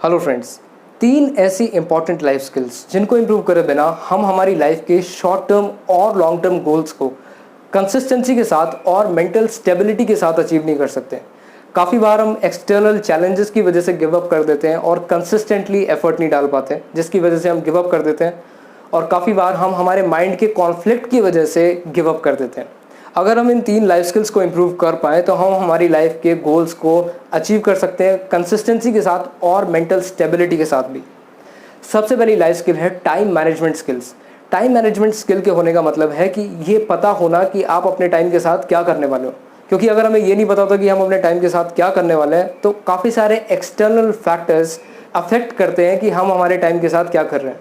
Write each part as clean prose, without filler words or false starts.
Hello friends, 3 ऐसी important life skills जिनको improve करे बिना हम हमारी लाइफ के शॉर्ट टर्म और लॉन्ग टर्म गोल्स को कंसिस्टेंसी के साथ और मेंटल स्टेबिलिटी के साथ अचीव नहीं कर सकते। काफ़ी बार हम एक्सटर्नल चैलेंजेस की वजह से गिव अप कर देते हैं और कंसिस्टेंटली एफर्ट नहीं डाल पाते, जिसकी वजह से हम गिव अप कर देते हैं। और काफ़ी बार हम हमारे माइंड के कॉन्फ्लिक्ट की वजह से गिव अप कर देते हैं। अगर हम इन 3 लाइफ स्किल्स को इम्प्रूव कर पाएँ तो हम हमारी लाइफ के गोल्स को अचीव कर सकते हैं कंसिस्टेंसी के साथ और मेंटल स्टेबिलिटी के साथ भी। सबसे पहली लाइफ स्किल है time management skills. Time management skill के होने का मतलब है कि ये पता होना कि आप अपने टाइम के साथ क्या करने वाले हो। क्योंकि अगर हमें ये नहीं पता होता कि हम अपने टाइम के साथ क्या करने वाले हैं तो काफ़ी सारे एक्सटर्नल फैक्टर्स अफेक्ट करते हैं कि हम हमारे टाइम के साथ क्या कर रहे हैं।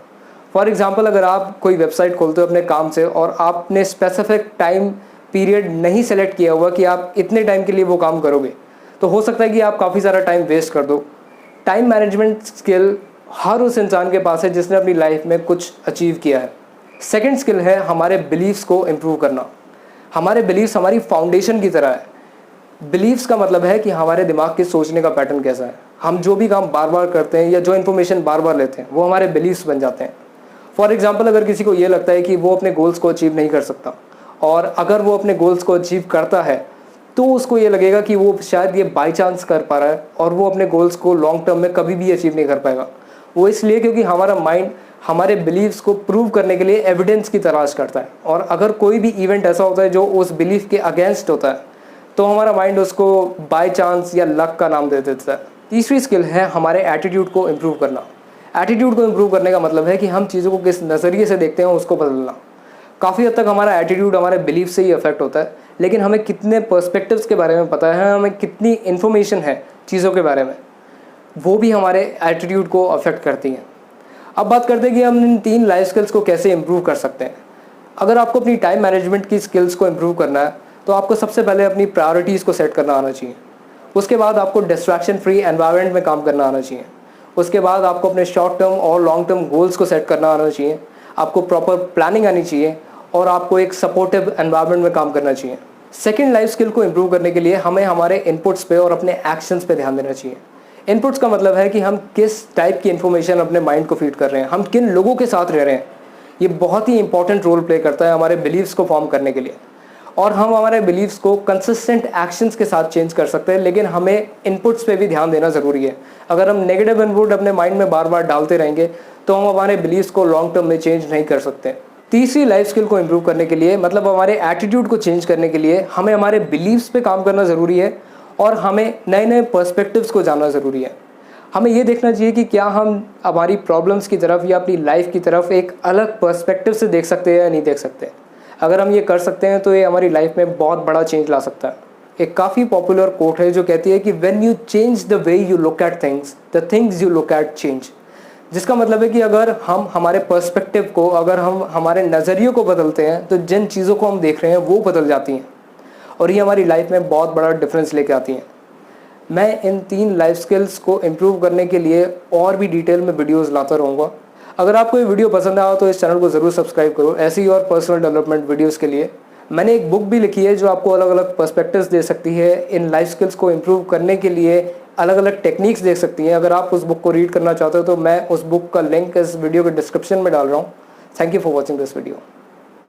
फॉर एग्जाम्पल, अगर आप कोई वेबसाइट खोलते हो अपने काम से और आपने स्पेसिफिक टाइम पीरियड नहीं सेलेक्ट किया हुआ कि आप इतने टाइम के लिए वो काम करोगे, तो हो सकता है कि आप काफ़ी सारा टाइम वेस्ट कर दो। टाइम मैनेजमेंट स्किल हर उस इंसान के पास है जिसने अपनी लाइफ में कुछ अचीव किया है। सेकंड स्किल है हमारे बिलीव्स को इम्प्रूव करना। हमारे बिलीव्स हमारी फाउंडेशन की तरह है। बिलीव्स का मतलब है कि हमारे दिमाग के सोचने का पैटर्न कैसा है। हम जो भी काम बार बार करते हैं या जो इन्फॉर्मेशन बार बार लेते हैं वो हमारे बिलीव्स बन जाते हैं। फॉर एग्जाम्पल, अगर किसी को ये लगता है कि वो अपने गोल्स को अचीव नहीं कर सकता और अगर वो अपने गोल्स को अचीव करता है तो उसको ये लगेगा कि वो शायद ये बाई चांस कर पा रहा है और वो अपने गोल्स को लॉन्ग टर्म में कभी भी अचीव नहीं कर पाएगा। वो इसलिए क्योंकि हमारा माइंड हमारे बिलीव्स को प्रूव करने के लिए एविडेंस की तलाश करता है, और अगर कोई भी इवेंट ऐसा होता है जो उस बिलीफ के अगेंस्ट होता है तो हमारा माइंड उसको बाई चांस या लक का नाम दे देता है। तीसरी स्किल है हमारे एटीट्यूड को इम्प्रूव करना। एटीट्यूड को इम्प्रूव करने का मतलब है कि हम चीज़ों को किस नज़रिए से देखते हैं उसको बदलना। काफ़ी हद तक हमारा एटीट्यूड हमारे बिलीफ से ही अफेक्ट होता है, लेकिन हमें कितने पर्सपेक्टिव्स के बारे में पता है, हमें कितनी इन्फॉर्मेशन है चीज़ों के बारे में, वो भी हमारे एटीट्यूड को अफेक्ट करती हैं। अब बात करते हैं कि हम इन 3 लाइफ स्किल्स को कैसे इम्प्रूव कर सकते हैं। अगर आपको अपनी टाइम मैनेजमेंट की स्किल्स को इम्प्रूव करना है तो आपको सबसे पहले अपनी प्रायोरिटीज़ को सेट करना आना चाहिए। उसके बाद आपको डिस्ट्रैक्शन फ्री एनवायरनमेंट में काम करना आना चाहिए। उसके बाद आपको अपने शॉर्ट टर्म और लॉन्ग टर्म गोल्स को सेट करना आना चाहिए। आपको प्रॉपर प्लानिंग आनी चाहिए और आपको एक सपोर्टिव एनवायरनमेंट में काम करना चाहिए। सेकंड लाइफ स्किल को इम्प्रूव करने के लिए हमें हमारे इनपुट्स पे और अपने एक्शंस पे ध्यान देना चाहिए। इनपुट्स का मतलब है कि हम किस टाइप की इन्फॉर्मेशन अपने माइंड को फीड कर रहे हैं, हम किन लोगों के साथ रह रहे हैं। ये बहुत ही इंपॉर्टेंट रोल प्ले करता है हमारे बिलीव्स को फॉर्म करने के लिए। और हम हमारे बिलीव्स को कंसिस्टेंट एक्शंस के साथ चेंज कर सकते हैं, लेकिन हमें इनपुट्स पे भी ध्यान देना ज़रूरी है। अगर हम नेगेटिव इनपुट अपने माइंड में बार बार डालते रहेंगे तो हम हमारे बिलीव्स को लॉन्ग टर्म में चेंज नहीं कर सकते। तीसरी लाइफ स्किल को इम्प्रूव करने के लिए, मतलब हमारे एटीट्यूड को चेंज करने के लिए, हमें हमारे बिलीव्स पे काम करना ज़रूरी है और हमें नए नए पर्सपेक्टिव्स को जानना ज़रूरी है। हमें ये देखना चाहिए कि क्या हम हमारी प्रॉब्लम्स की तरफ या अपनी लाइफ की तरफ एक अलग पर्सपेक्टिव से देख सकते हैं या नहीं देख सकते। अगर हम ये कर सकते हैं तो ये हमारी लाइफ में बहुत बड़ा चेंज ला सकता है। एक काफ़ी पॉपुलर कोट है जो कहती है कि when you change the way you look at things, the things you look at change. जिसका मतलब है कि अगर हम हमारे पर्सपेक्टिव को, अगर हम हमारे नज़रिए को बदलते हैं तो जिन चीज़ों को हम देख रहे हैं वो बदल जाती हैं और ये हमारी लाइफ में बहुत बड़ा डिफरेंस लेके आती हैं। मैं इन 3 लाइफ स्किल्स को इम्प्रूव करने के लिए और भी डिटेल में वीडियोस लाता रहूँगा। अगर आपको ये वीडियो पसंद आया तो इस चैनल को ज़रूर सब्सक्राइब करो ऐसी ही और पर्सनल डेवलपमेंट वीडियोस के लिए। मैंने एक बुक भी लिखी है जो आपको अलग अलग पर्सपेक्टिव्स दे सकती है, इन लाइफ स्किल्स को इम्प्रूव करने के लिए अलग अलग टेक्निक्स देख सकती हैं। अगर आप उस बुक को रीड करना चाहते हो तो मैं उस बुक का लिंक इस वीडियो के डिस्क्रिप्शन में डाल रहा हूँ। Thank you for watching this video.